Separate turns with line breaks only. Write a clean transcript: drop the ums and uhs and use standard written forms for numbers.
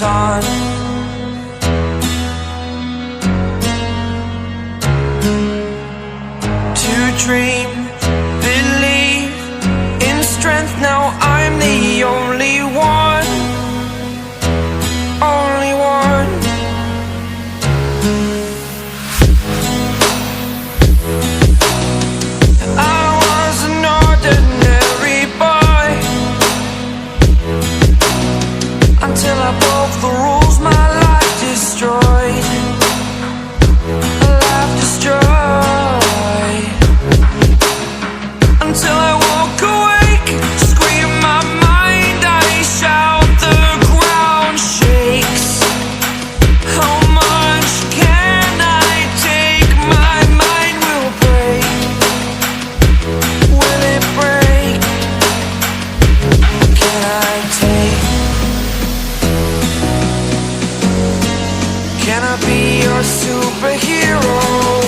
sun. To dream, believe in strength. Now I'm the only one, only one. I was an ordinary boy until I broke the rules. My life destroyed, a life destroyed. Until I walk awake, scream my mind, I shout, the ground shakes. How much can I take? My mind will break. Will it break? Can I take? Can I be your superhero?